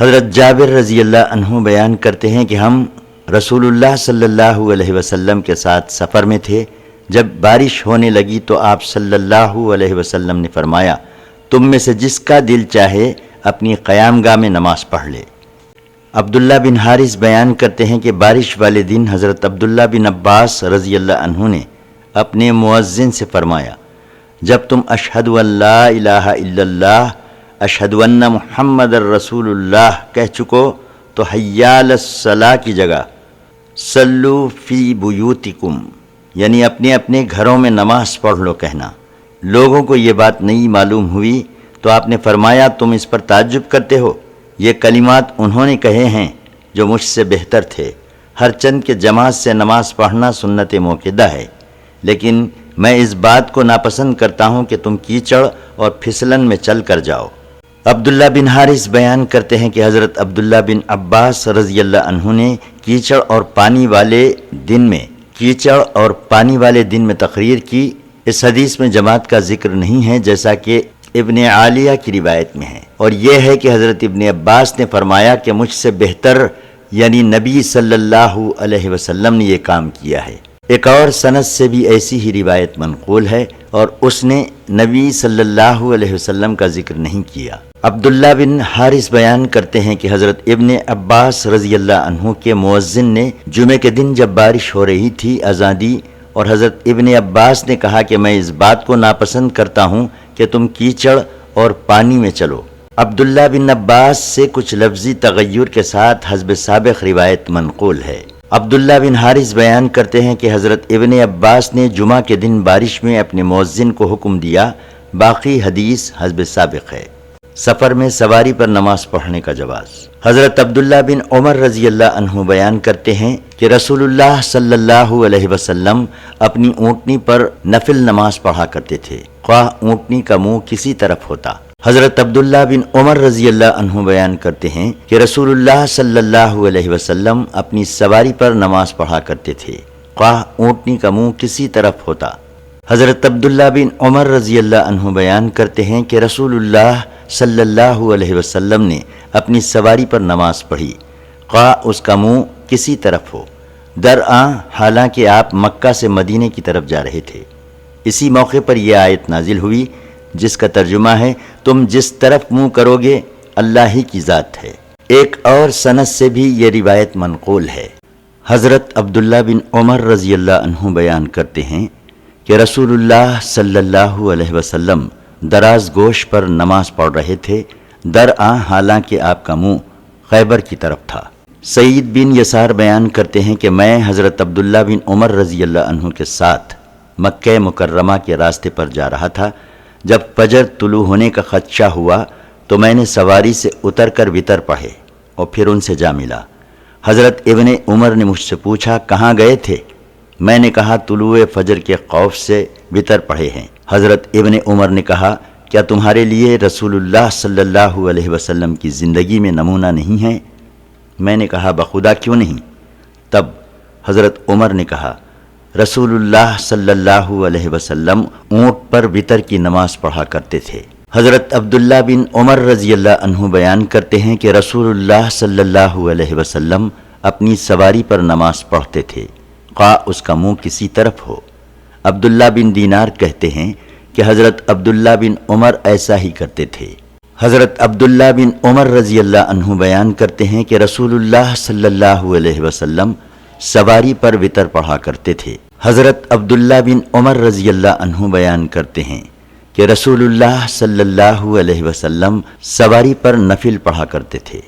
حضرت جابر رضی اللہ عنہ بیان کرتے ہیں کہ ہم رسول اللہ صلی اللہ علیہ وسلم کے ساتھ سفر میں تھے۔ جب بارش ہونے لگی تو آپ صلی اللہ علیہ وسلم نے فرمایا، تم میں سے جس کا دل چاہے اپنی قیام گاہ میں نماز پڑھ لے۔ عبداللہ بن حارث بیان کرتے ہیں کہ بارش والے دن حضرت عبداللہ بن عباس رضی اللہ عنہ نے اپنے مؤذن سے فرمایا، جب تم اشہد ان لا الہ الا اللہ اشہد ان محمد الرسول اللہ کہہ چکو تو حی علی الصلاۃ کی جگہ صلو فی بیوتکم یعنی اپنے اپنے گھروں میں نماز پڑھ لو کہنا۔ لوگوں کو یہ بات نہیں معلوم ہوئی تو آپ نے فرمایا، تم اس پر تعجب کرتے ہو؟ یہ کلمات انہوں نے کہے ہیں جو مجھ سے بہتر تھے۔ ہر چند کے جماعت سے نماز پڑھنا سنت موقدہ ہے، لیکن میں اس بات کو ناپسند کرتا ہوں کہ تم کیچڑ اور پھسلن میں چل کر جاؤ۔ عبداللہ بن حارث بیان کرتے ہیں کہ حضرت عبداللہ بن عباس رضی اللہ عنہ نے کیچڑ اور پانی والے دن میں تقریر کی۔ اس حدیث میں جماعت کا ذکر نہیں ہے جیسا کہ ابن عالیہ کی روایت میں ہے، اور یہ ہے کہ حضرت ابن عباس نے فرمایا کہ مجھ سے بہتر یعنی نبی صلی اللہ علیہ وسلم نے یہ کام کیا ہے۔ ایک اور سند سے بھی ایسی ہی روایت منقول ہے اور اس نے نبی صلی اللہ علیہ وسلم کا ذکر نہیں کیا۔ عبداللہ بن حارث بیان کرتے ہیں کہ حضرت ابن عباس رضی اللہ عنہ کے مؤذن نے جمعے کے دن جب بارش ہو رہی تھی اذان دی، اور حضرت ابن عباس نے کہا کہ میں اس بات کو ناپسند کرتا ہوں کہ تم کیچڑ اور پانی میں چلو۔ عبداللہ بن عباس سے کچھ لفظی تغیر کے ساتھ حسب سابق روایت منقول ہے۔ عبداللہ بن حارث بیان کرتے ہیں کہ حضرت ابن عباس نے جمعہ کے دن بارش میں اپنے مؤذن کو حکم دیا۔ باقی حدیث حسب سابق ہے۔ سفر میں سواری پر نماز پڑھنے کا جواز۔ حضرت عبداللہ بن عمر رضی اللہ عنہ بیان کرتے ہیں کہ رسول اللہ صلی اللہ علیہ وسلم اپنی اونٹنی پر نفل نماز پڑھا کرتے تھے، خواہ اونٹنی کا منہ کسی طرف ہوتا۔ حضرت عبداللہ بن عمر رضی اللہ عنہ بیان کرتے ہیں کہ رسول اللہ صلی اللہ علیہ وسلم اپنی سواری پر نماز پڑھا کرتے تھے، خواہ اونٹنی کا منہ کسی طرف ہوتا۔ حضرت عبداللہ بن عمر رضی اللہ عنہ بیان کرتے ہیں کہ رسول اللہ صلی اللہ علیہ وسلم نے اپنی سواری پر نماز پڑھی، خواہ اس کا منہ کسی طرف ہو، درآں حالانکہ آپ مکہ سے مدینے کی طرف جا رہے تھے۔ اسی موقع پر یہ آیت نازل ہوئی جس کا ترجمہ ہے، تم جس طرف منہ کرو گے اللہ ہی کی ذات ہے۔ ایک اور سند سے بھی یہ روایت منقول ہے۔ حضرت عبداللہ بن عمر رضی اللہ عنہ بیان کرتے ہیں کہ رسول اللہ صلی اللہ علیہ وسلم دراز گوش پر نماز پڑھ رہے تھے، درآں حالانکہ آپ کا منہ خیبر کی طرف تھا۔ سعید بن یسار بیان کرتے ہیں کہ میں حضرت عبداللہ بن عمر رضی اللہ عنہ کے ساتھ مکہ مکرمہ کے راستے پر جا رہا تھا۔ جب فجر طلوع ہونے کا خدشہ ہوا تو میں نے سواری سے اتر کر وتر پڑھے اور پھر ان سے جا ملا۔ حضرت ابن عمر نے مجھ سے پوچھا، کہاں گئے تھے؟ میں نے کہا، طلوع فجر کے خوف سے وتر پڑھے ہیں۔ حضرت ابن عمر نے کہا، کیا تمہارے لیے رسول اللہ صلی اللہ علیہ وسلم کی زندگی میں نمونہ نہیں ہے؟ میں نے کہا، بخدا کیوں نہیں؟ تب حضرت عمر نے کہا، رسول اللہ صلی اللہ علیہ وسلم اونٹ پر وتر کی نماز پڑھا کرتے تھے۔ حضرت عبداللہ بن عمر رضی اللہ عنہ بیان کرتے ہیں کہ رسول اللہ صلی اللہ علیہ وسلم اپنی سواری پر نماز پڑھتے تھے، خواہ اس کا منہ کسی طرف ہو۔ عبداللہ بن دینار کہتے ہیں کہ حضرت عبداللہ بن عمر ایسا ہی کرتے تھے۔ حضرت عبداللہ بن عمر رضی اللہ عنہ بیان کرتے ہیں کہ رسول اللہ صلی اللہ علیہ وسلم سواری پر وتر پڑھا کرتے تھے۔ حضرت عبداللہ بن عمر رضی اللہ عنہ بیان کرتے ہیں کہ رسول اللہ صلی اللہ علیہ وسلم سواری پر نفل پڑھا کرتے تھے،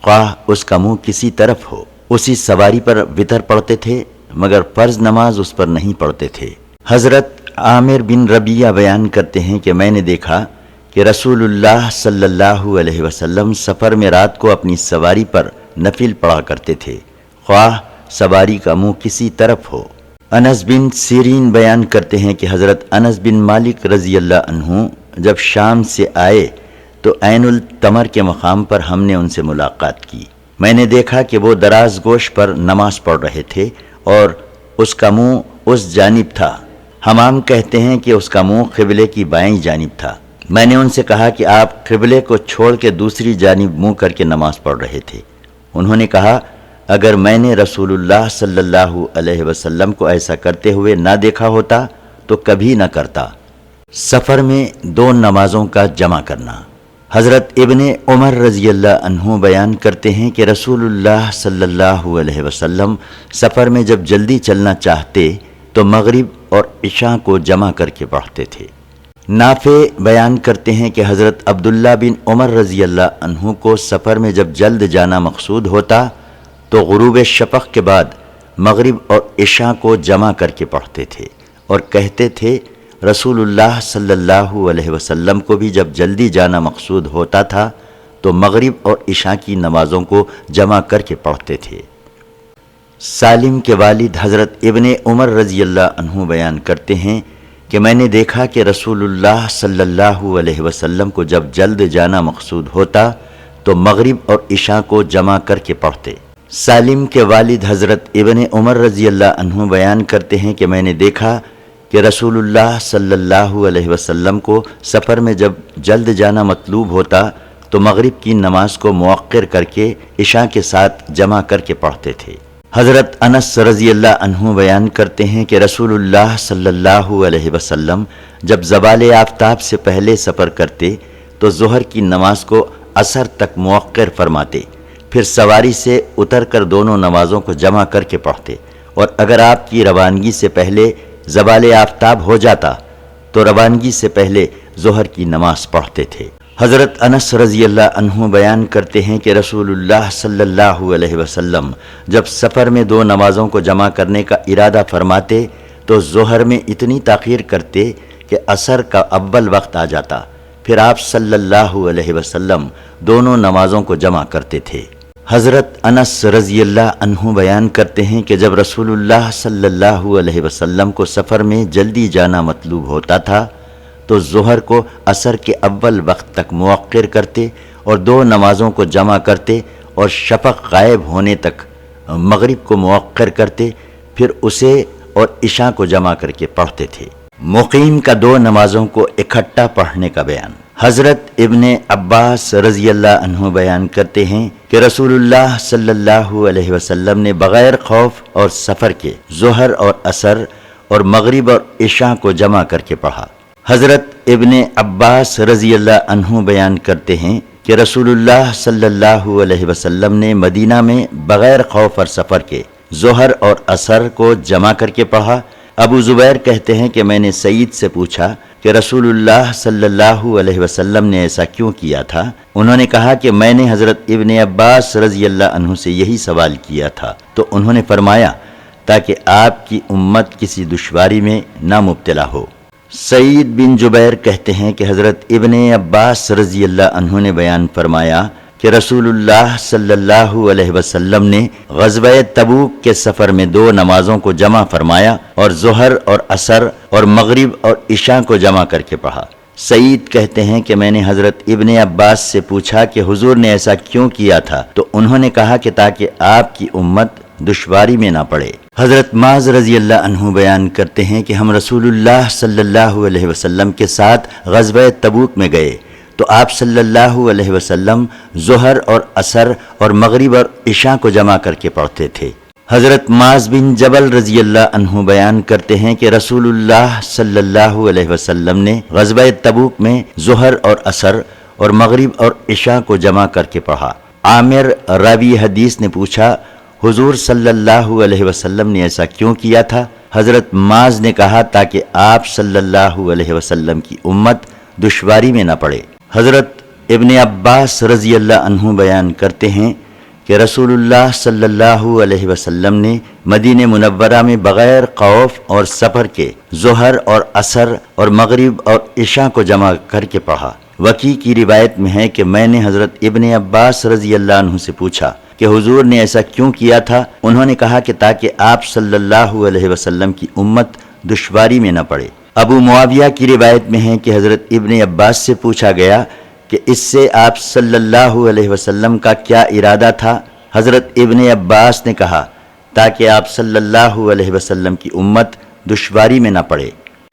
خواہ اس کا منہ کسی طرف ہو۔ اسی سواری پر وتر پڑھتے تھے مگر فرض نماز اس پر نہیں پڑھتے تھے۔ حضرت عامر بن ربیعہ بیان کرتے ہیں کہ میں نے دیکھا کہ رسول اللہ صلی اللہ علیہ وسلم سفر میں رات کو اپنی سواری پر نفل پڑھا کرتے تھے، خواہ سواری کا منہ کسی طرف ہو۔ انس بن سیرین بیان کرتے ہیں کہ حضرت انس بن مالک رضی اللہ عنہ جب شام سے آئے تو عین التمر کے مقام پر ہم نے ان سے ملاقات کی۔ میں نے دیکھا کہ وہ دراز گوش پر نماز پڑھ رہے تھے اور اس کا منہ اس جانب تھا۔ حمام کہتے ہیں کہ اس کا منہ قبلے کی بائیں جانب تھا۔ میں نے ان سے کہا کہ آپ قبلے کو چھوڑ کے دوسری جانب منہ کر کے نماز پڑھ رہے تھے۔ انہوں نے کہا اگر میں نے رسول اللہ صلی اللہ علیہ وسلم کو ایسا کرتے ہوئے نہ دیکھا ہوتا تو کبھی نہ کرتا۔ سفر میں دو نمازوں کا جمع کرنا۔ حضرت ابن عمر رضی اللہ عنہ بیان کرتے ہیں کہ رسول اللہ صلی اللہ علیہ وسلم سفر میں جب جلدی چلنا چاہتے تو مغرب اور عشاء کو جمع کر کے پڑھتے تھے۔ نافع بیان کرتے ہیں کہ حضرت عبداللہ بن عمر رضی اللہ عنہ کو سفر میں جب جلد جانا مقصود ہوتا تو غروب شفق کے بعد مغرب اور عشاء کو جمع کر کے پڑھتے تھے اور کہتے تھے رسول اللہ صلی اللہ علیہ وسلم کو بھی جب جلدی جانا مقصود ہوتا تھا تو مغرب اور عشاء کی نمازوں کو جمع کر کے پڑھتے تھے۔ سالم کے والد حضرت ابن عمر رضی اللہ عنہ بیان کرتے ہیں کہ میں نے دیکھا کہ رسول اللہ صلی اللہ علیہ وسلم کو جب جلد جانا مقصود ہوتا تو مغرب اور عشاء کو جمع کر کے پڑھتے۔ سالم کے والد حضرت ابن عمر رضی اللہ عنہ بیان کرتے ہیں کہ میں نے دیکھا کہ رسول اللہ صلی اللہ علیہ وسلم کو سفر میں جب جلد جانا مطلوب ہوتا تو مغرب کی نماز کو مؤخر کر کے عشاء کے ساتھ جمع کر کے پڑھتے تھے۔ حضرت انس رضی اللہ عنہ بیان کرتے ہیں کہ رسول اللہ صلی اللہ علیہ وسلم جب زوال آفتاب سے پہلے سفر کرتے تو ظہر کی نماز کو عصر تک مؤخر فرماتے، پھر سواری سے اتر کر دونوں نمازوں کو جمع کر کے پڑھتے، اور اگر آپ کی روانگی سے پہلے زوال آفتاب ہو جاتا تو روانگی سے پہلے ظہر کی نماز پڑھتے تھے۔ حضرت انس رضی اللہ عنہ بیان کرتے ہیں کہ رسول اللہ صلی اللہ علیہ وسلم جب سفر میں دو نمازوں کو جمع کرنے کا ارادہ فرماتے تو ظہر میں اتنی تاخیر کرتے کہ عصر کا اول وقت آ جاتا، پھر آپ صلی اللہ علیہ وسلم دونوں نمازوں کو جمع کرتے تھے۔ حضرت انس رضی اللہ عنہ بیان کرتے ہیں کہ جب رسول اللہ صلی اللہ علیہ وسلم کو سفر میں جلدی جانا مطلوب ہوتا تھا تو ظہر کو عصر کے اول وقت تک مؤخر کرتے اور دو نمازوں کو جمع کرتے اور شفق غائب ہونے تک مغرب کو مؤخر کرتے، پھر اسے اور عشاء کو جمع کر کے پڑھتے تھے۔ مقیم کا دو نمازوں کو اکٹھا پڑھنے کا بیان۔ حضرت ابن عباس رضی اللہ عنہ بیان کرتے ہیں کہ رسول اللہ صلی اللہ علیہ وسلم نے بغیر خوف اور سفر کے ظہر اور عصر اور مغرب اور عشاء کو جمع کر کے پڑھا۔ حضرت ابن عباس رضی اللہ عنہ بیان کرتے ہیں کہ رسول اللہ صلی اللہ علیہ وسلم نے مدینہ میں بغیر خوف اور سفر کے ظہر اور عصر کو جمع کر کے پڑھا۔ ابو زبیر کہتے ہیں کہ میں نے سعید سے پوچھا کہ رسول اللہ صلی اللہ علیہ وسلم نے ایسا کیوں کیا تھا؟ انہوں نے کہا کہ میں نے حضرت ابن عباس رضی اللہ عنہ سے یہی سوال کیا تھا، تو انہوں نے فرمایا تاکہ آپ کی امت کسی دشواری میں نہ مبتلا ہو۔ سعید بن جبیر کہتے ہیں کہ حضرت ابن عباس رضی اللہ عنہ نے بیان فرمایا کہ رسول اللہ صلی اللہ علیہ وسلم نے غزوہ تبوک کے سفر میں دو نمازوں کو جمع فرمایا اور ظہر اور عصر اور مغرب اور عشاء کو جمع کر کے پڑھا۔ سعید کہتے ہیں کہ میں نے حضرت ابن عباس سے پوچھا کہ حضور نے ایسا کیوں کیا تھا، تو انہوں نے کہا کہ تاکہ آپ کی امت دشواری میں نہ پڑے۔ حضرت معاذ رضی اللہ عنہ بیان کرتے ہیں کہ ہم رسول اللہ صلی اللہ علیہ وسلم کے ساتھ غزوہ تبوک میں گئے تو آپ صلی اللہ علیہ وسلم ظہر اور عصر اور مغرب اور عشاء کو جمع کر کے پڑھتے تھے۔ حضرت معاذ بن جبل رضی اللہ عنہ بیان کرتے ہیں کہ رسول اللہ صلی اللہ علیہ وسلم نے غزوہ تبوک میں ظہر اور عصر اور مغرب اور عشاء کو جمع کر کے پڑھا۔ عامر راوی حدیث نے پوچھا حضور صلی اللہ علیہ وسلم نے ایسا کیوں کیا تھا؟ حضرت معاذ نے کہا تاکہ آپ صلی اللہ علیہ وسلم کی امت دشواری میں نہ پڑے۔ حضرت ابن عباس رضی اللہ عنہ بیان کرتے ہیں کہ رسول اللہ صلی اللہ علیہ وسلم نے مدینہ منورہ میں بغیر خوف اور سفر کے ظہر اور عصر اور مغرب اور عشاء کو جمع کر کے پڑھا۔ وکی کی روایت میں ہے کہ میں نے حضرت ابن عباس رضی اللہ عنہ سے پوچھا کہ حضور نے ایسا کیوں کیا تھا؟ انہوں نے کہا کہ تاکہ آپ صلی اللہ علیہ وسلم کی امت دشواری میں نہ پڑے۔ ابو معاویہ کی روایت میں ہے کہ حضرت ابن عباس سے پوچھا گیا کہ اس سے آپ صلی اللہ علیہ وسلم کا کیا ارادہ تھا؟ حضرت ابن عباس نے کہا تاکہ آپ صلی اللہ علیہ وسلم کی امت دشواری میں نہ پڑے۔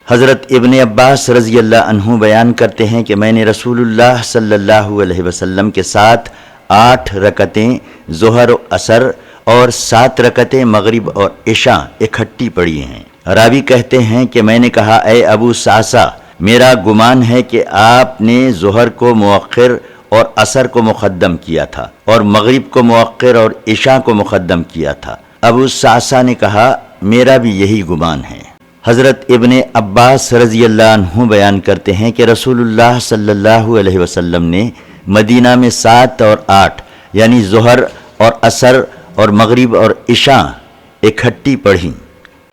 حضرت ابن عباس رضی اللہ عنہ بیان کرتے ہیں کہ میں نے رسول اللہ صلی اللہ علیہ وسلم کے ساتھ 8 رکعتیں ظہر و عصر اور 7 رکعتیں مغرب اور عشاء اکٹھی پڑھی ہیں۔ راوی کہتے ہیں کہ میں نے کہا اے ابو صعصع، میرا گمان ہے کہ آپ نے ظہر کو مؤخر اور عصر کو مقدم کیا تھا اور مغرب کو مؤخر اور عشاء کو مقدم کیا تھا۔ ابو صعصع نے کہا میرا بھی یہی گمان ہے۔ حضرت ابن عباس رضی اللہ عنہ بیان کرتے ہیں کہ رسول اللہ صلی اللہ علیہ وسلم نے مدینہ میں 7 اور 8 یعنی ظہر اور عصر اور مغرب اور عشاء اکٹھی پڑھی۔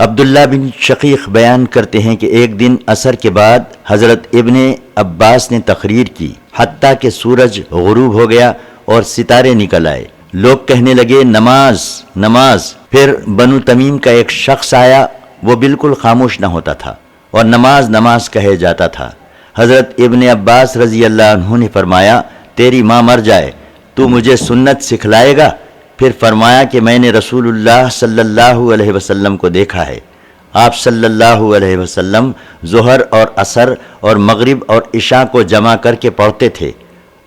عبداللہ بن شقیق بیان کرتے ہیں کہ ایک دن عصر کے بعد حضرت ابن عباس نے تقریر کی حتیٰ کہ سورج غروب ہو گیا اور ستارے نکل آئے۔ لوگ کہنے لگے نماز نماز۔ پھر بنو تمیم کا ایک شخص آیا، وہ بالکل خاموش نہ ہوتا تھا اور نماز نماز کہے جاتا تھا۔ حضرت ابن عباس رضی اللہ عنہ نے فرمایا تیری ماں مر جائے، تو مجھے سنت سکھلائے گا؟ پھر فرمایا کہ میں نے رسول اللہ صلی اللہ علیہ وسلم کو دیکھا ہے، آپ صلی اللہ علیہ وسلم ظہر اور عصر اور مغرب اور عشاء کو جمع کر کے پڑھتے تھے۔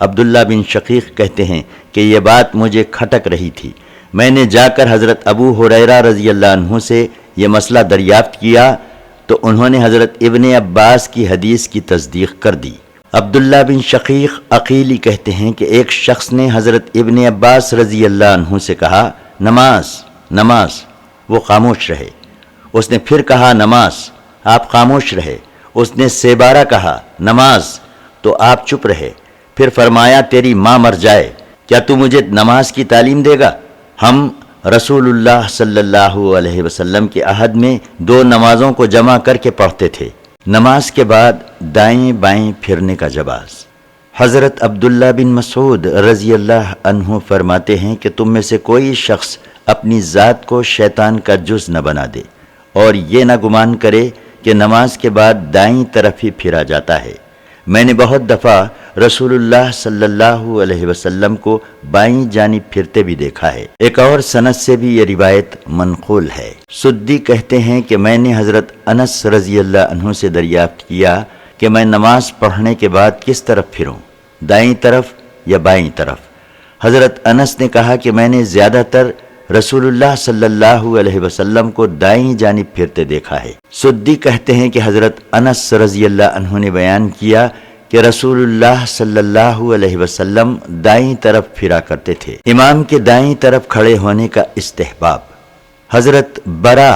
عبداللہ بن شقیق کہتے ہیں کہ یہ بات مجھے کھٹک رہی تھی، میں نے جا کر حضرت ابو ہریرہ رضی اللہ عنہ سے یہ مسئلہ دریافت کیا تو انہوں نے حضرت ابن عباس کی حدیث کی تصدیق کر دی۔ عبداللہ بن شقیق عقیلی کہتے ہیں کہ ایک شخص نے حضرت ابن عباس رضی اللہ عنہ سے کہا نماز نماز، وہ خاموش رہے۔ اس نے پھر کہا نماز، آپ خاموش رہے۔ اس نے 3 بار کہا نماز تو آپ چپ رہے۔ پھر فرمایا تیری ماں مر جائے، کیا تو مجھے نماز کی تعلیم دے گا؟ ہم رسول اللہ صلی اللہ علیہ وسلم کے عہد میں 2 نمازوں کو جمع کر کے پڑھتے تھے، نماز کے بعد دائیں بائیں پھرنے کا جواز۔ حضرت عبداللہ بن مسعود رضی اللہ عنہ فرماتے ہیں کہ تم میں سے کوئی شخص اپنی ذات کو شیطان کا جز نہ بنا دے اور یہ نہ گمان کرے کہ نماز کے بعد دائیں طرف ہی پھرا جاتا ہے۔ میں نے بہت دفعہ رسول اللہ صلی اللہ علیہ وسلم کو بائیں جانب پھرتے بھی دیکھا ہے۔ ایک اور سند سے بھی یہ روایت منقول ہے۔ سدی کہتے ہیں کہ میں نے حضرت انس رضی اللہ عنہ سے دریافت کیا کہ میں نماز پڑھنے کے بعد کس طرف پھروں، دائیں طرف یا بائیں طرف؟ حضرت انس نے کہا کہ میں نے زیادہ تر رسول اللہ صلی اللہ علیہ وسلم کو دائیں جانب پھرتے دیکھا ہے۔ سدی کہتے ہیں کہ حضرت انس رضی اللہ عنہ نے بیان کیا کہ رسول اللہ صلی اللہ علیہ وسلم دائیں طرف پھرا کرتے تھے۔ امام کے دائیں طرف کھڑے ہونے کا استحباب۔ حضرت برا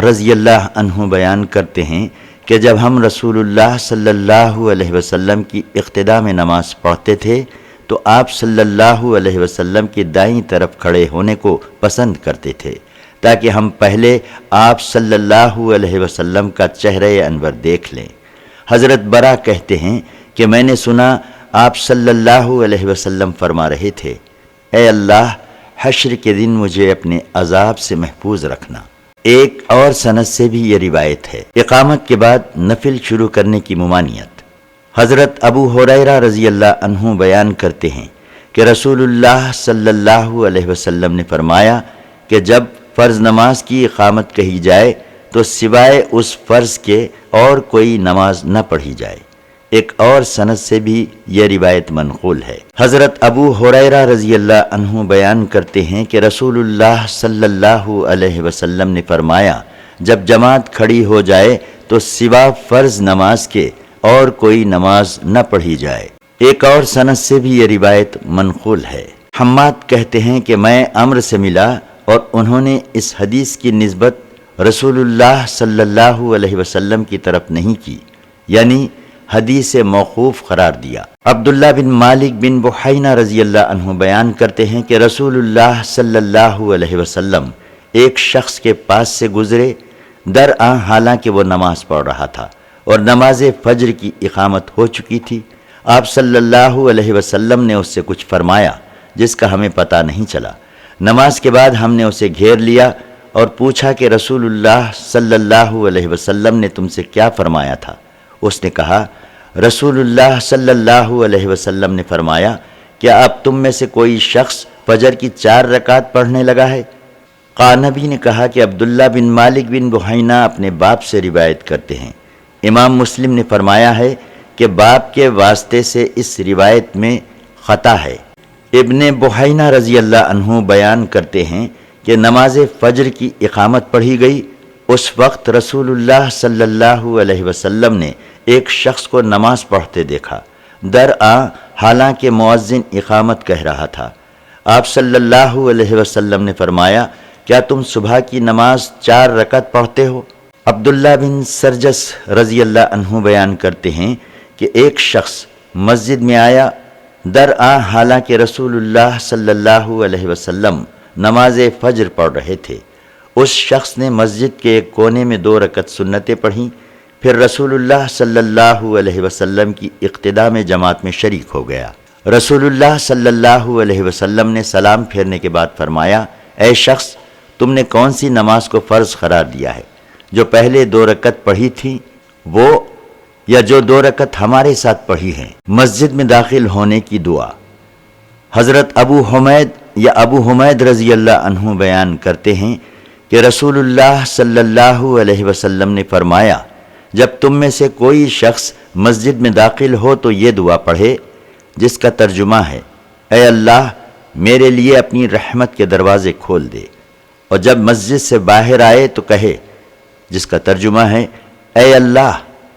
رضی اللہ عنہ بیان کرتے ہیں کہ جب ہم رسول اللہ صلی اللہ علیہ وسلم کی اقتداء میں نماز پڑھتے تھے تو آپ صلی اللہ علیہ وسلم کی دائیں طرف کھڑے ہونے کو پسند کرتے تھے تاکہ ہم پہلے آپ صلی اللہ علیہ وسلم کا چہرہ انور دیکھ لیں۔ حضرت برا کہتے ہیں کہ میں نے سنا آپ صلی اللہ علیہ وسلم فرما رہے تھے اے اللہ حشر کے دن مجھے اپنے عذاب سے محفوظ رکھنا۔ ایک اور سند سے بھی یہ روایت ہے۔ اقامت کے بعد نفل شروع کرنے کی ممانعت۔ حضرت ابو ہریرہ رضی اللہ عنہ بیان کرتے ہیں کہ رسول اللہ صلی اللہ علیہ وسلم نے فرمایا کہ جب فرض نماز کی اقامت کہی جائے تو سوائے اس فرض کے اور کوئی نماز نہ پڑھی جائے۔ ایک اور سند سے بھی یہ روایت منقول ہے۔ حضرت ابو ہریرہ رضی اللہ عنہ بیان کرتے ہیں کہ رسول اللہ صلی اللہ علیہ وسلم نے فرمایا جب جماعت کھڑی ہو جائے تو سوا فرض نماز کے اور کوئی نماز نہ پڑھی جائے۔ ایک اور سند سے بھی یہ روایت منقول ہے۔ حماد کہتے ہیں کہ میں عمرو سے ملا اور انہوں نے اس حدیث کی نسبت رسول اللہ صلی اللہ علیہ وسلم کی طرف نہیں کی، یعنی حدیث موقوف قرار دیا۔ عبداللہ بن مالک بن بحینہ رضی اللہ عنہ بیان کرتے ہیں کہ رسول اللہ صلی اللہ علیہ وسلم ایک شخص کے پاس سے گزرے، درآں حالانکہ وہ نماز پڑھ رہا تھا اور نماز فجر کی اقامت ہو چکی تھی۔ آپ صلی اللہ علیہ وسلم نے اس سے کچھ فرمایا جس کا ہمیں پتہ نہیں چلا۔ نماز کے بعد ہم نے اسے گھیر لیا اور پوچھا کہ رسول اللہ صلی اللہ علیہ وسلم نے تم سے کیا فرمایا تھا؟ اس نے کہا رسول اللہ صلی اللہ علیہ وسلم نے فرمایا کیا اب تم میں سے کوئی شخص فجر کی 4 رکعت پڑھنے لگا ہے؟ قانبی نے کہا کہ عبداللہ بن مالک بن بحینہ اپنے باپ سے روایت کرتے ہیں امام مسلم نے فرمایا ہے کہ باپ کے واسطے سے اس روایت میں خطا ہے۔ ابن بحینہ رضی اللہ عنہ بیان کرتے ہیں کہ نماز فجر کی اقامت پڑھی گئی۔ اس وقت رسول اللہ صلی اللہ علیہ وسلم نے ایک شخص کو نماز پڑھتے دیکھا، درآں حالانکہ مؤذن اقامت کہہ رہا تھا۔ آپ صلی اللہ علیہ وسلم نے فرمایا، کیا تم صبح کی نماز 4 رکعت پڑھتے ہو؟ عبداللہ بن سرجس رضی اللہ عنہ بیان کرتے ہیں کہ ایک شخص مسجد میں آیا، درآں حالانکہ رسول اللہ صلی اللہ علیہ وسلم نماز فجر پڑھ رہے تھے۔ اس شخص نے مسجد کے ایک کونے میں 2 رکعت سنتیں پڑھیں، پھر رسول اللہ صلی اللہ علیہ وسلم کی اقتداء میں جماعت میں شریک ہو گیا۔ رسول اللہ صلی اللہ علیہ وسلم نے سلام پھیرنے کے بعد فرمایا، اے شخص، تم نے کون سی نماز کو فرض قرار دیا ہے؟ جو پہلے 2 رکعت پڑھی تھی وہ، یا جو 2 رکعت ہمارے ساتھ پڑھی ہیں؟ مسجد میں داخل ہونے کی دعا۔ حضرت ابو حمید رضی اللہ عنہ بیان کرتے ہیں کہ رسول اللہ صلی اللہ علیہ وسلم نے فرمایا، جب تم میں سے کوئی شخص مسجد میں داخل ہو تو یہ دعا پڑھے، جس کا ترجمہ ہے، اے اللہ میرے لیے اپنی رحمت کے دروازے کھول دے، اور جب مسجد سے باہر آئے تو کہے، جس کا ترجمہ ہے، اے اللہ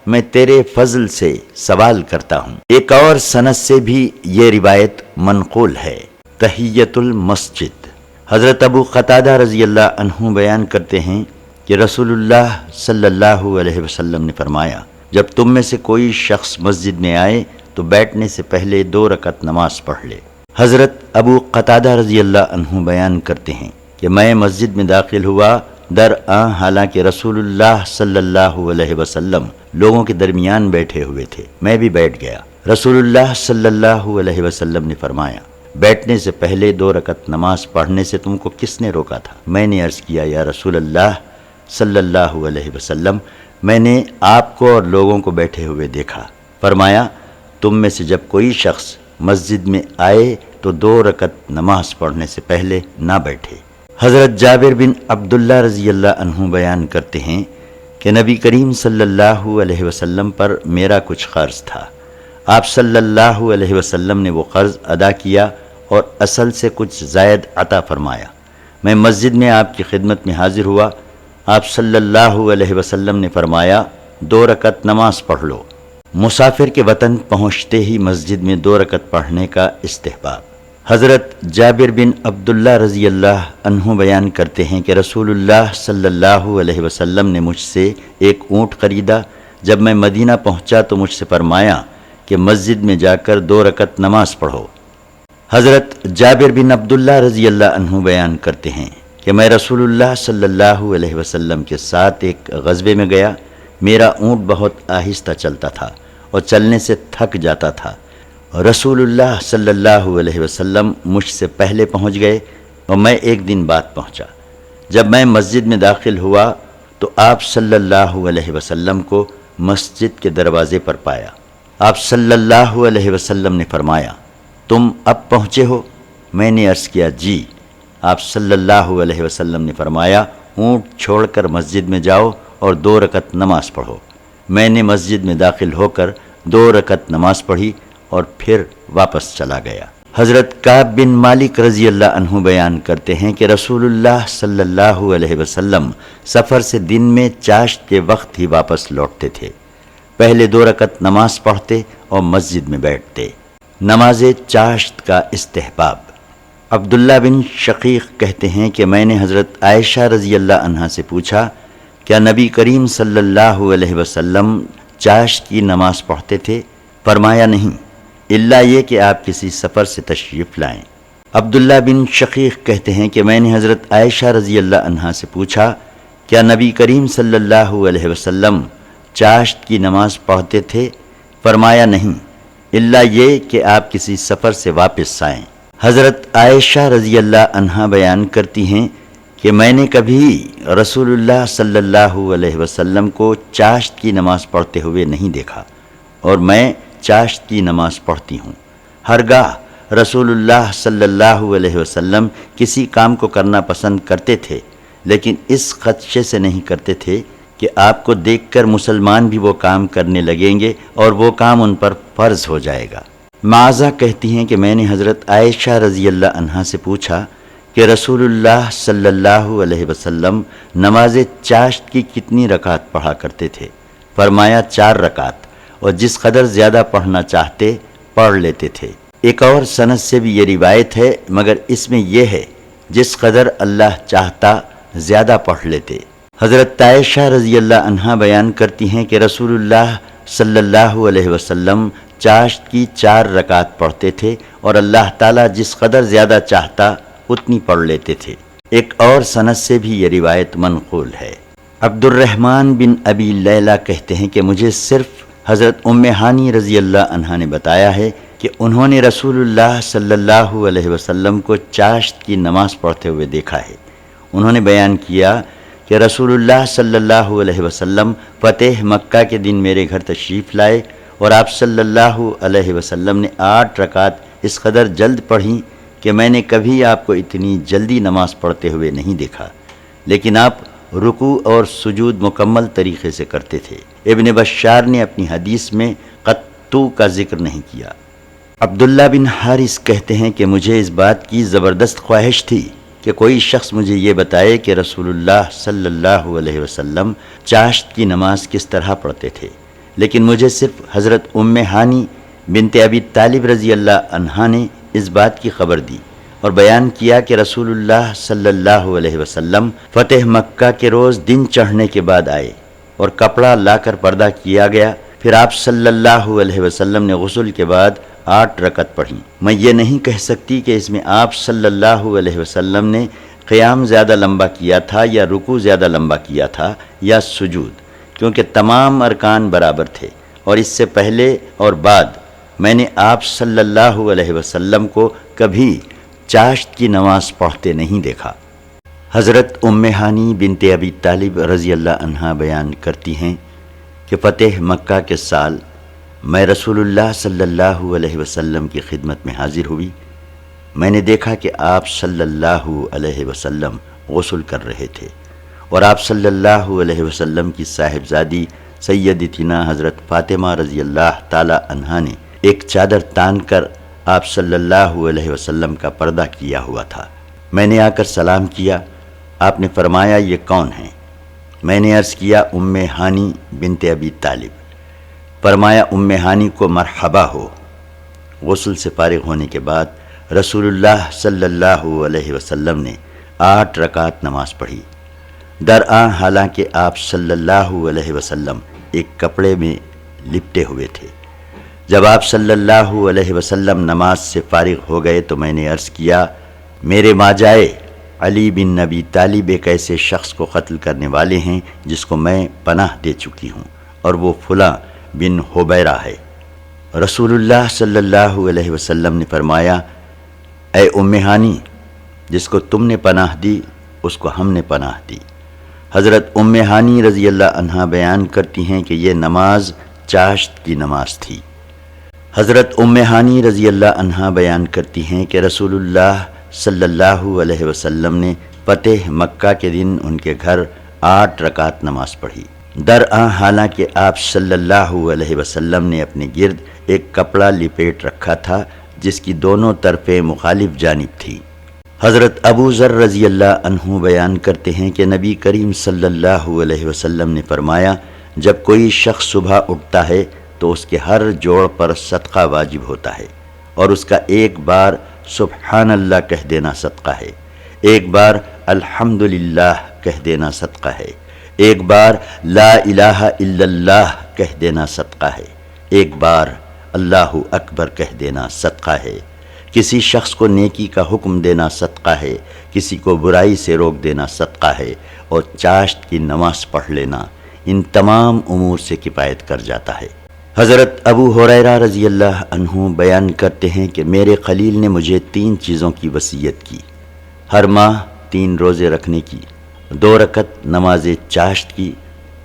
میں تیرے فضل سے سوال کرتا ہوں۔ ایک اور سند سے بھی یہ روایت منقول ہے۔ تحیۃ المسجد۔ حضرت ابو قتادہ رضی اللہ عنہ بیان کرتے ہیں کہ رسول اللہ صلی اللہ علیہ وسلم نے فرمایا، جب تم میں سے کوئی شخص مسجد میں آئے تو بیٹھنے سے پہلے 2 رکعت نماز پڑھ لے۔ حضرت ابو قتادہ رضی اللہ عنہ بیان کرتے ہیں کہ میں مسجد میں داخل ہوا، درآں حالانکہ رسول اللہ صلی اللہ علیہ وسلم لوگوں کے درمیان بیٹھے ہوئے تھے، میں بھی بیٹھ گیا۔ رسول اللہ صلی اللہ علیہ وسلم نے فرمایا، بیٹھنے سے پہلے 2 رکعت نماز پڑھنے سے تم کو کس نے روکا تھا؟ میں نے عرض کیا، یا رسول اللہ صلی اللہ علیہ وسلم، میں نے آپ کو اور لوگوں کو بیٹھے ہوئے دیکھا۔ فرمایا، تم میں سے جب کوئی شخص مسجد میں آئے تو 2 رکعت نماز پڑھنے سے پہلے نہ بیٹھے۔ حضرت جابر بن عبداللہ رضی اللہ عنہ بیان کرتے ہیں کہ نبی کریم صلی اللہ علیہ وسلم پر میرا کچھ قرض تھا۔ آپ صلی اللہ علیہ وسلم نے وہ قرض ادا کیا اور اصل سے کچھ زائد عطا فرمایا۔ میں مسجد میں آپ کی خدمت میں حاضر ہوا۔ آپ صلی اللہ علیہ وسلم نے فرمایا، 2 رکعت نماز پڑھ لو۔ مسافر کے وطن پہنچتے ہی مسجد میں 2 رکعت پڑھنے کا استحباب۔ حضرت جابر بن عبداللہ رضی اللہ عنہ بیان کرتے ہیں کہ رسول اللہ صلی اللہ علیہ وسلم نے مجھ سے ایک اونٹ خریدا۔ جب میں مدینہ پہنچا تو مجھ سے فرمایا کہ مسجد میں جا کر 2 رکعت نماز پڑھو۔ حضرت جابر بن عبداللہ رضی اللہ عنہ بیان کرتے ہیں کہ میں رسول اللہ صلی اللہ علیہ وسلم کے ساتھ ایک غزوے میں گیا۔ میرا اونٹ بہت آہستہ چلتا تھا اور چلنے سے تھک جاتا تھا۔ رسول اللہ صلی اللہ علیہ وسلم مجھ سے پہلے پہنچ گئے اور میں ایک دن بعد پہنچا۔ جب میں مسجد میں داخل ہوا تو آپ صلی اللہ علیہ وسلم کو مسجد کے دروازے پر پایا۔ آپ صلی اللہ علیہ وسلم نے فرمایا، تم اب پہنچے ہو؟ میں نے عرض کیا، جی۔ آپ صلی اللہ علیہ وسلم نے فرمایا، اونٹ چھوڑ کر مسجد میں جاؤ اور 2 رکعت نماز پڑھو۔ میں نے مسجد میں داخل ہو کر 2 رکعت نماز پڑھی اور پھر واپس چلا گیا۔ حضرت کعب بن مالک رضی اللہ عنہ بیان کرتے ہیں کہ رسول اللہ صلی اللہ علیہ وسلم سفر سے دن میں چاشت کے وقت ہی واپس لوٹتے تھے۔ پہلے 2 رکعت نماز پڑھتے اور مسجد میں بیٹھتے۔ نماز چاشت کا استحباب۔ عبداللہ بن شقیق کہتے ہیں کہ میں نے حضرت عائشہ رضی اللہ عنہا سے پوچھا، کیا نبی کریم صلی اللہ علیہ وسلم چاشت کی نماز پڑھتے تھے؟ فرمایا، نہیں، الا یہ کہ آپ کسی سفر سے تشریف لائیں۔ عبداللہ بن شقیق کہتے ہیں کہ میں نے حضرت عائشہ رضی اللہ عنہا سے پوچھا، کیا نبی کریم صلی اللہ علیہ وسلم چاشت کی نماز پڑھتے تھے؟ فرمایا، نہیں، الا یہ کہ آپ کسی سفر سے واپس آئیں۔ حضرت عائشہ رضی اللہ عنہا بیان کرتی ہیں کہ میں نے کبھی رسول اللہ صلی اللہ علیہ وسلم کو چاشت کی نماز پڑھتے ہوئے نہیں دیکھا، اور میں چاشت کی نماز پڑھتی ہوں۔ ہرگاہ رسول اللہ صلی اللہ علیہ وسلم کسی کام کو کرنا پسند کرتے تھے، لیکن اس خدشے سے نہیں کرتے تھے کہ کہ آپ کو دیکھ کر مسلمان بھی وہ کام کرنے لگیں گے اور وہ کام ان پر فرض ہو جائے گا۔ معاذہ کہتی ہیں کہ میں نے حضرت عائشہ رضی اللہ عنہا سے پوچھا کہ رسول اللہ صلی اللہ علیہ وسلم نماز چاشت کی کتنی رکعت پڑھا کرتے تھے؟ فرمایا 4 رکعت، اور جس قدر زیادہ پڑھنا چاہتے پڑھ لیتے تھے۔ ایک اور سند سے بھی یہ روایت ہے، مگر اس میں یہ ہے جس قدر اللہ چاہتا زیادہ پڑھ لیتے۔ حضرت عائشہ رضی اللہ عنہا بیان کرتی ہیں کہ رسول اللہ صلی اللہ علیہ وسلم چاشت کی 4 رکعت پڑھتے تھے اور اللہ تعالیٰ جس قدر زیادہ چاہتا اتنی پڑھ لیتے تھے۔ ایک اور سند سے بھی یہ روایت منقول ہے۔ عبد الرحمن بن ابی لیلہ کہتے ہیں کہ مجھے صرف حضرت ام ہانی رضی اللہ عنہا نے بتایا ہے کہ انہوں نے رسول اللہ صلی اللہ علیہ وسلم کو چاشت کی نماز پڑھتے ہوئے دیکھا ہے۔ انہوں نے بیان کیا کہ رسول اللہ صلی اللہ علیہ وسلم فتح مکہ کے دن میرے گھر تشریف لائے اور آپ صلی اللہ علیہ وسلم نے 8 رکعت اس قدر جلد پڑھی کہ میں نے کبھی آپ کو اتنی جلدی نماز پڑھتے ہوئے نہیں دیکھا، لیکن آپ رکوع اور سجود مکمل طریقے سے کرتے تھے۔ ابن بشار نے اپنی حدیث میں قطو کا ذکر نہیں کیا۔ عبداللہ بن حارث کہتے ہیں کہ مجھے اس بات کی زبردست خواہش تھی کہ کوئی شخص مجھے یہ بتائے کہ رسول اللہ صلی اللہ علیہ وسلم چاشت کی نماز کس طرح پڑھتے تھے، لیکن مجھے صرف حضرت ام ہانی بنت ابی طالب رضی اللہ عنہا نے اس بات کی خبر دی اور بیان کیا کہ رسول اللہ صلی اللہ علیہ وسلم فتح مکہ کے روز دن چڑھنے کے بعد آئے اور کپڑا لا کر پردہ کیا گیا، پھر آپ صلی اللہ علیہ وسلم نے غسل کے بعد 8 رکعت پڑھی۔ میں یہ نہیں کہہ سکتی کہ اس میں آپ صلی اللہ علیہ وسلم نے قیام زیادہ لمبا کیا تھا یا رکوع زیادہ لمبا کیا تھا یا سجود، کیونکہ تمام ارکان برابر تھے، اور اس سے پہلے اور بعد میں نے آپ صلی اللہ علیہ وسلم کو کبھی چاشت کی نماز پڑھتے نہیں دیکھا۔ حضرت ام ہانی بنت ابی طالب رضی اللہ عنہا بیان کرتی ہیں کہ فتح مکہ کے سال میں رسول اللہ صلی اللہ علیہ وسلم کی خدمت میں حاضر ہوئی۔ میں نے دیکھا کہ آپ صلی اللہ علیہ وسلم غسل کر رہے تھے اور آپ صلی اللہ علیہ وسلم کی صاحبزادی سیدتنا حضرت فاطمہ رضی اللہ تعالی عنہا نے ایک چادر تان کر آپ صلی اللہ علیہ وسلم کا پردہ کیا ہوا تھا۔ میں نے آ کر سلام کیا، آپ نے فرمایا یہ کون ہیں؟ میں نے عرض کیا ام ہانی بنت ابی طالب۔ فرمایا ام ہانی کو مرحبا ہو۔ غسل سے فارغ ہونے کے بعد رسول اللہ صلی اللہ علیہ وسلم نے 8 رکعت نماز پڑھی۔ درآں حالانکہ آپ صلی اللہ علیہ وسلم ایک کپڑے میں لپٹے ہوئے تھے۔ جب آپ صلی اللہ علیہ وسلم نماز سے فارغ ہو گئے تو میں نے عرض کیا میرے ماجائے علی بن نبی طالب ایک ایسے شخص کو قتل کرنے والے ہیں جس کو میں پناہ دے چکی ہوں، اور وہ فلاں بن حبیرہ ہے۔ رسول اللہ صلی اللہ علیہ وسلم نے فرمایا اے ام ہانی، جس کو تم نے پناہ دی اس کو ہم نے پناہ دی۔ حضرت ام ہانی رضی اللہ عنہا بیان کرتی ہیں کہ یہ نماز چاشت کی نماز تھی۔ حضرت ام ہانی رضی اللہ عنہا بیان کرتی ہیں کہ رسول اللہ صلی اللہ علیہ وسلم نے فتح مکہ کے دن ان کے گھر 8 رکعت نماز پڑھی۔ درآں حالانکہ آپ صلی اللہ علیہ وسلم نے اپنے گرد ایک کپڑا لپیٹ رکھا تھا جس کی دونوں طرفیں مخالف جانب تھی۔ حضرت ابو ذر رضی اللہ عنہ بیان کرتے ہیں کہ نبی کریم صلی اللہ علیہ وسلم نے فرمایا جب کوئی شخص صبح اٹھتا ہے تو اس کے ہر جوڑ پر صدقہ واجب ہوتا ہے، اور اس کا ایک بار سبحان اللہ کہہ دینا صدقہ ہے، ایک بار الحمدللہ کہہ دینا صدقہ ہے، ایک بار لا الہ الا اللہ کہہ دینا صدقہ ہے، ایک بار اللہ اکبر کہہ دینا صدقہ ہے، کسی شخص کو نیکی کا حکم دینا صدقہ ہے، کسی کو برائی سے روک دینا صدقہ ہے، اور چاشت کی نماز پڑھ لینا ان تمام امور سے کفایت کر جاتا ہے۔ حضرت ابو ہریرہ رضی اللہ عنہ بیان کرتے ہیں کہ میرے خلیل نے مجھے 3 چیزوں کی وصیت کی، ہر ماہ 3 روزے رکھنے کی، 2 رکعت نماز چاشت کی،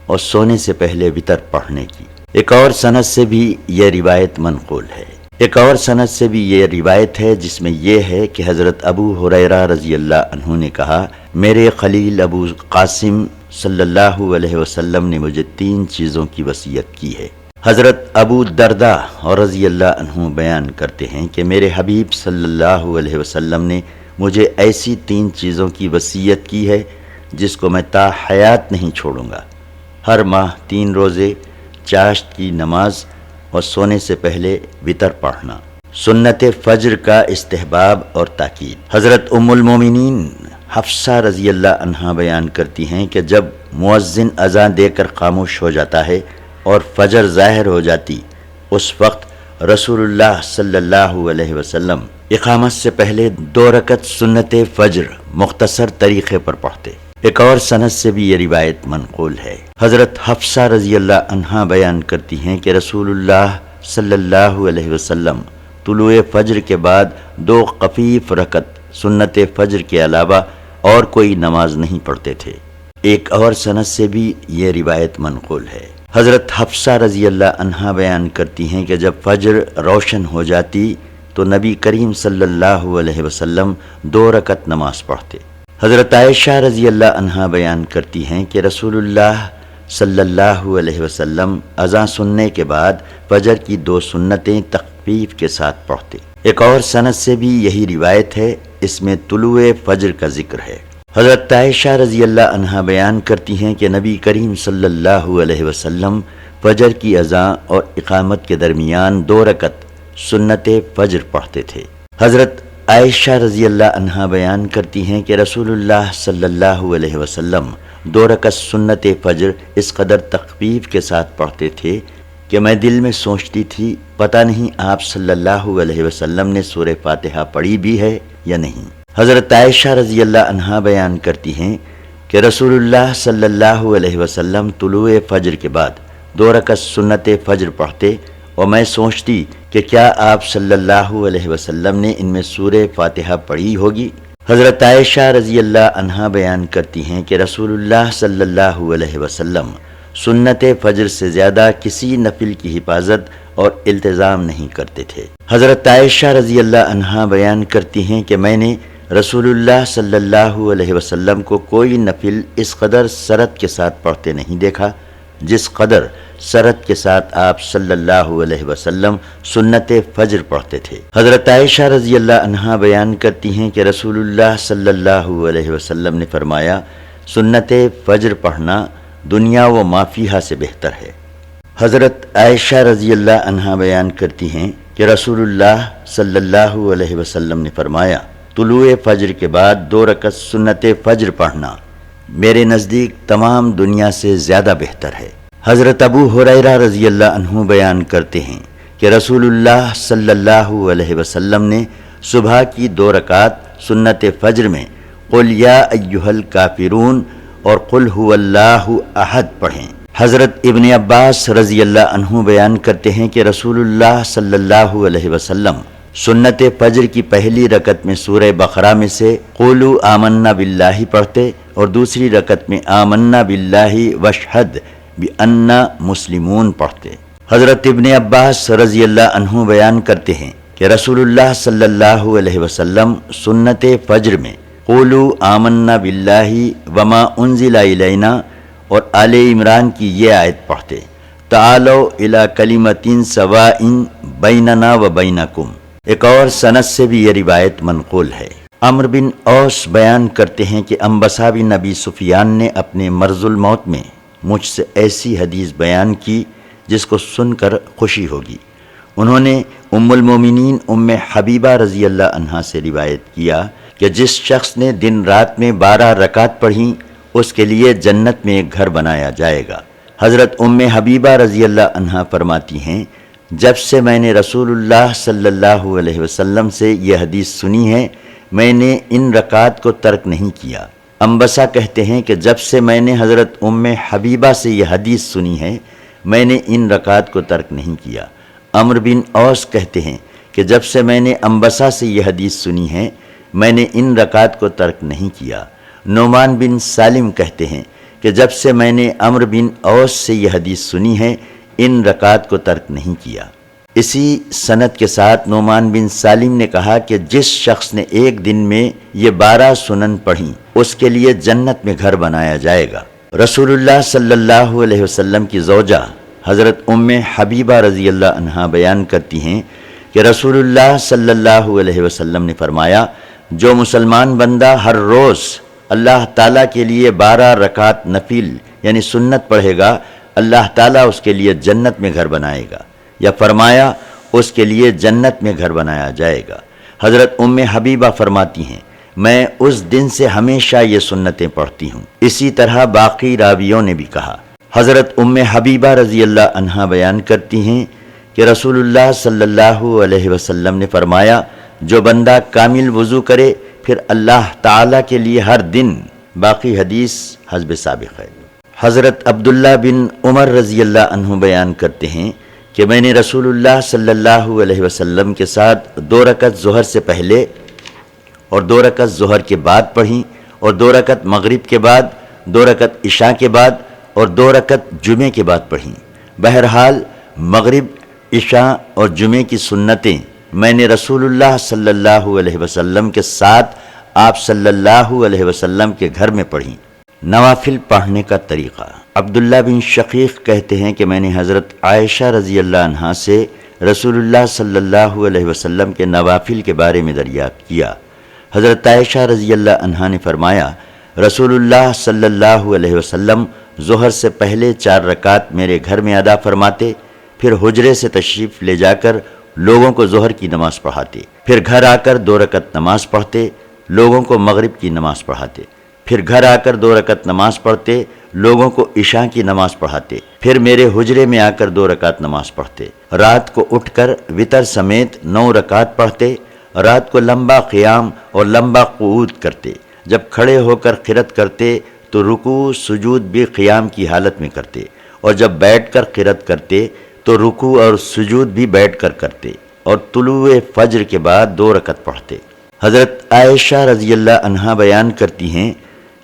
اور سونے سے پہلے وتر پڑھنے کی۔ ایک اور سند سے بھی یہ روایت منقول ہے۔ ایک اور سند سے بھی یہ روایت ہے جس میں یہ ہے کہ حضرت ابو ہریرہ رضی اللہ عنہ نے کہا میرے خلیل ابو قاسم صلی اللہ علیہ وسلم نے مجھے 3 چیزوں کی وصیت کی ہے۔ حضرت ابو درداء اور رضی اللہ عنہ بیان کرتے ہیں کہ میرے حبیب صلی اللہ علیہ وسلم نے مجھے ایسی 3 چیزوں کی وصیت کی ہے جس کو میں تا حیات نہیں چھوڑوں گا۔ ہر ماہ 3 روزے، چاشت کی نماز اور سونے سے پہلے وتر پڑھنا، سنت فجر کا استحباب اور تاکید۔ حضرت ام المومنین حفصہ رضی اللہ عنہا بیان کرتی ہیں کہ جب مؤذن اذان دے کر خاموش ہو جاتا ہے اور فجر ظاہر ہو جاتی، اس وقت رسول اللہ صلی اللہ علیہ وسلم اقامت سے پہلے 2 رکعت سنت فجر مختصر طریقے پر پڑھتے۔ ایک اور سند سے بھی یہ روایت منقول ہے۔ حضرت حفصہ رضی اللہ عنہا بیان کرتی ہیں کہ رسول اللہ صلی اللہ علیہ وسلم طلوع فجر کے بعد 2 خفیف رکعت سنت فجر کے علاوہ اور کوئی نماز نہیں پڑھتے تھے۔ ایک اور سند سے بھی یہ روایت منقول ہے۔ حضرت حفصہ رضی اللہ عنہا بیان کرتی ہیں کہ جب فجر روشن ہو جاتی تو نبی کریم صلی اللہ علیہ وسلم 2 رکعت نماز پڑھتے۔ حضرت عائشہ رضی اللہ عنہا بیان کرتی ہیں کہ رسول اللہ صلی اللہ علیہ وسلم اذان سننے کے بعد فجر کی 2 سنتیں تخفیف کے ساتھ پڑھتے۔ ایک اور سند سے بھی یہی روایت ہے، اس میں طلوع فجر کا ذکر ہے۔ حضرت عائشہ رضی اللہ عنہا بیان کرتی ہیں کہ نبی کریم صلی اللہ علیہ وسلم فجر کی اذان اور اقامت کے درمیان 2 رکعت سنت فجر پڑھتے تھے۔ حضرت عائشہ رضی اللہ عنہا بیان کرتی ہیں کہ رسول اللہ صلی اللہ علیہ وسلم 2 رکعت سنت فجر اس قدر تخفیف کے ساتھ پڑھتے تھے کہ میں دل میں سوچتی تھی پتہ نہیں آپ صلی اللہ علیہ وسلم نے سورہ فاتحہ پڑھی بھی ہے یا نہیں۔ حضرت عائشہ رضی اللہ عنہا بیان کرتی ہیں کہ رسول اللہ صلی اللہ علیہ وسلم طلوع فجر کے بعد 2 رکعت سنت فجر پڑھتے اور میں سوچتی کہ کیا آپ صلی اللہ علیہ وسلم نے ان میں سورہ فاتحہ پڑھی ہوگی۔ حضرت عائشہ رضی اللہ عنہا بیان کرتی ہیں کہ رسول اللہ صلی اللہ علیہ وسلم سنت فجر سے زیادہ کسی نفل کی حفاظت اور التزام نہیں کرتے تھے۔ حضرت عائشہ رضی اللہ عنہا بیان کرتی ہیں کہ میں نے رسول اللہ صلی اللہ علیہ وسلم کو کوئی نفل اس قدر سرت کے ساتھ پڑھتے نہیں دیکھا جس قدر سرت کے ساتھ آپ صلی اللہ علیہ وسلم سنت فجر پڑھتے تھے۔ حضرت عائشہ رضی اللہ عنہا بیان کرتی ہیں کہ رسول اللہ صلی اللہ علیہ وسلم نے فرمایا، سنت فجر پڑھنا دنیا و ما فیہا سے بہتر ہے۔ حضرت عائشہ رضی اللہ عنہا بیان کرتی ہیں کہ رسول اللہ صلی اللہ علیہ وسلم نے فرمایا، طلوع فجر کے بعد 2 رکعت سنت فجر پڑھنا میرے نزدیک تمام دنیا سے زیادہ بہتر ہے۔ حضرت ابو ہریرہ رضی اللہ عنہ بیان کرتے ہیں کہ رسول اللہ صلی اللہ علیہ وسلم نے صبح کی 2 رکعت سنت فجر میں قل یا ایھا الکافرون اور قل ھو اللہ احد پڑھیں۔ حضرت ابن عباس رضی اللہ عنہ بیان کرتے ہیں کہ رسول اللہ صلی اللہ علیہ وسلم سنت فجر کی پہلی رکعت میں سورہ بقرہ میں سے قولوا آمنا باللہ پڑھتے اور دوسری رکعت میں آمنا باللہ واشہد بأننا مسلمون پڑھتے۔ حضرت ابن عباس رضی اللہ عنہ بیان کرتے ہیں کہ رسول اللہ صلی اللہ علیہ وسلم سنت فجر میں قولوا آمنا باللہ وما انزل الینا اور آل عمران کی یہ آیت پڑھتے، تعالوا الی کلمۃ سواء بیننا و بینکم۔ ایک اور سند سے بھی یہ روایت منقول ہے۔ عمرو بن اوس بیان کرتے ہیں کہ انبسا بن ابی سفیان نے اپنے مرض الموت میں مجھ سے ایسی حدیث بیان کی جس کو سن کر خوشی ہوگی۔ انہوں نے ام المومنین ام حبیبہ رضی اللہ عنہا سے روایت کیا کہ جس شخص نے دن رات میں 12 رکعت پڑھیں اس کے لیے جنت میں ایک گھر بنایا جائے گا۔ حضرت ام حبیبہ رضی اللہ عنہا فرماتی ہیں، جب سے میں نے رسول اللہ صلی اللہ علیہ وسلم سے یہ حدیث سنی ہے میں نے ان رکعات کو ترک نہیں کیا۔ انبسا کہتے ہیں کہ جب سے میں نے حضرت ام حبیبہ سے یہ حدیث سنی ہے میں نے ان رکعات کو ترک نہیں کیا۔ عمرو بن اوس کہتے ہیں کہ جب سے میں نے انبسا سے یہ حدیث سنی ہے میں نے ان رکعات کو ترک نہیں کیا۔ نعمان بن سالم کہتے ہیں کہ جب سے میں نے عمرو بن اوس سے یہ حدیث سنی ہے ان رکعات کو ترک نہیں کیا۔ اسی سند کے ساتھ نعمان بن سالم نے کہا کہ جس شخص نے ایک دن میں یہ 12 سنن پڑھیں اس کے لیے جنت میں گھر بنایا جائے گا۔ رسول اللہ صلی اللہ علیہ وسلم کی زوجہ حضرت ام حبیبہ رضی اللہ عنہا بیان کرتی ہیں کہ رسول اللہ صلی اللہ علیہ وسلم نے فرمایا، جو مسلمان بندہ ہر روز اللہ تعالیٰ کے لیے 12 رکعت نفل یعنی سنت پڑھے گا، اللہ تعالیٰ اس کے لیے جنت میں گھر بنائے گا، یا فرمایا اس کے لیے جنت میں گھر بنایا جائے گا۔ حضرت ام حبیبہ فرماتی ہیں، میں اس دن سے ہمیشہ یہ سنتیں پڑھتی ہوں۔ اسی طرح باقی راویوں نے بھی کہا۔ حضرت ام حبیبہ رضی اللہ عنہا بیان کرتی ہیں کہ رسول اللہ صلی اللہ علیہ وسلم نے فرمایا، جو بندہ کامل وضو کرے پھر اللہ تعالیٰ کے لیے ہر دن، باقی حدیث حسب سابق ہے۔ حضرت عبداللہ بن عمر رضی اللہ عنہ بیان کرتے ہیں کہ میں نے رسول اللہ صلی اللہ علیہ وسلم کے ساتھ 2 رکعت ظہر سے پہلے اور 2 رکعت ظہر کے بعد پڑھی، اور 2 رکعت مغرب کے بعد، 2 رکعت عشاء کے بعد اور 2 رکعت جمعے کے بعد پڑھیں۔ بہرحال مغرب، عشاء اور جمعے کی سنتیں میں نے رسول اللہ صلی اللہ علیہ وسلم کے ساتھ آپ صلی اللہ علیہ وسلم کے گھر میں پڑھیں۔ نوافل پڑھنے کا طریقہ۔ عبداللہ بن شقیق کہتے ہیں کہ میں نے حضرت عائشہ رضی اللہ عنہا سے رسول اللہ صلی اللہ علیہ وسلم کے نوافل کے بارے میں دریافت کیا۔ حضرت عائشہ رضی اللہ عنہا نے فرمایا، رسول اللہ صلی اللہ علیہ وسلم ظہر سے پہلے 4 رکعت میرے گھر میں ادا فرماتے، پھر حجرے سے تشریف لے جا کر لوگوں کو ظہر کی نماز پڑھاتے، پھر گھر آ کر 2 رکعت نماز پڑھتے، لوگوں کو مغرب کی نماز پڑھاتے، پھر گھر آ کر 2 رکعت نماز پڑھتے، لوگوں کو عشاء کی نماز پڑھاتے، پھر میرے حجرے میں آ کر 2 رکعت نماز پڑھتے، رات کو اٹھ کر وتر سمیت 9 رکعت پڑھتے، رات کو لمبا قیام اور لمبا قعود کرتے، جب کھڑے ہو کر قرات کرتے تو رکوع سجود بھی قیام کی حالت میں کرتے، اور جب بیٹھ کر قرات کرتے تو رکوع اور سجود بھی بیٹھ کر کرتے، اور طلوع فجر کے بعد 2 رکعت پڑھتے۔ حضرت عائشہ رضی اللہ عنہا بیان کرتی ہیں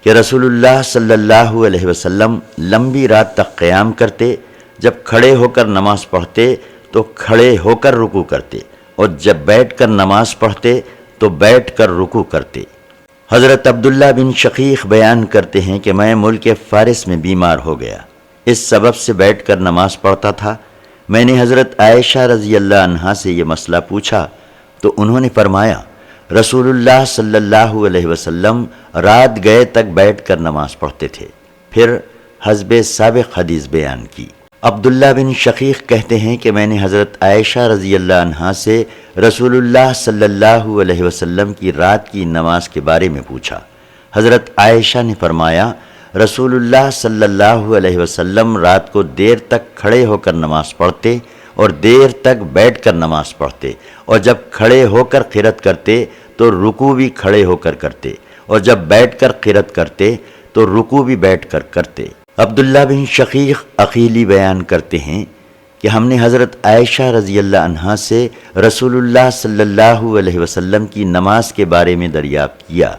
کہ رسول اللہ صلی اللہ علیہ وسلم لمبی رات تک قیام کرتے، جب کھڑے ہو کر نماز پڑھتے تو کھڑے ہو کر رکوع کرتے، اور جب بیٹھ کر نماز پڑھتے تو بیٹھ کر رکوع کرتے۔ حضرت عبداللہ بن شقیق بیان کرتے ہیں کہ میں ملک فارس میں بیمار ہو گیا، اس سبب سے بیٹھ کر نماز پڑھتا تھا۔ میں نے حضرت عائشہ رضی اللہ عنہا سے یہ مسئلہ پوچھا تو انہوں نے فرمایا، رسول اللہ صلی اللہ علیہ وسلم رات گئے تک بیٹھ کر نماز پڑھتے تھے، پھر حسب سابق حدیث بیان کی۔ عبداللہ بن شقیق کہتے ہیں کہ میں نے حضرت عائشہ رضی اللہ عنہا سے رسول اللہ صلی اللہ علیہ وسلم کی رات کی نماز کے بارے میں پوچھا۔ حضرت عائشہ نے فرمایا، رسول اللہ صلی اللہ علیہ وسلم رات کو دیر تک کھڑے ہو کر نماز پڑھتے اور دیر تک بیٹھ کر نماز پڑھتے، اور جب کھڑے ہو کر قرات کرتے تو رکوع بھی کھڑے ہو کر کرتے، اور جب بیٹھ کر قرات کرتے تو رکوع بھی بیٹھ کر کرتے۔ عبداللہ بن شقیق عقیلی بیان کرتے ہیں کہ ہم نے حضرت عائشہ رضی اللہ عنہا سے رسول اللہ صلی اللہ علیہ وسلم کی نماز کے بارے میں دریافت کیا۔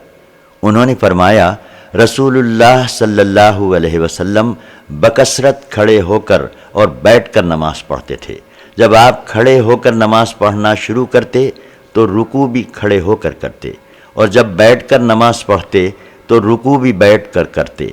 انہوں نے فرمایا، رسول اللہ صلی اللہ علیہ وسلم بکثرت کھڑے ہو کر اور بیٹھ کر نماز پڑھتے تھے۔ جب آپ کھڑے ہو کر نماز پڑھنا شروع کرتے تو رکوع بھی کھڑے ہو کر کرتے، اور جب بیٹھ کر نماز پڑھتے تو رکوع بھی بیٹھ کر کرتے۔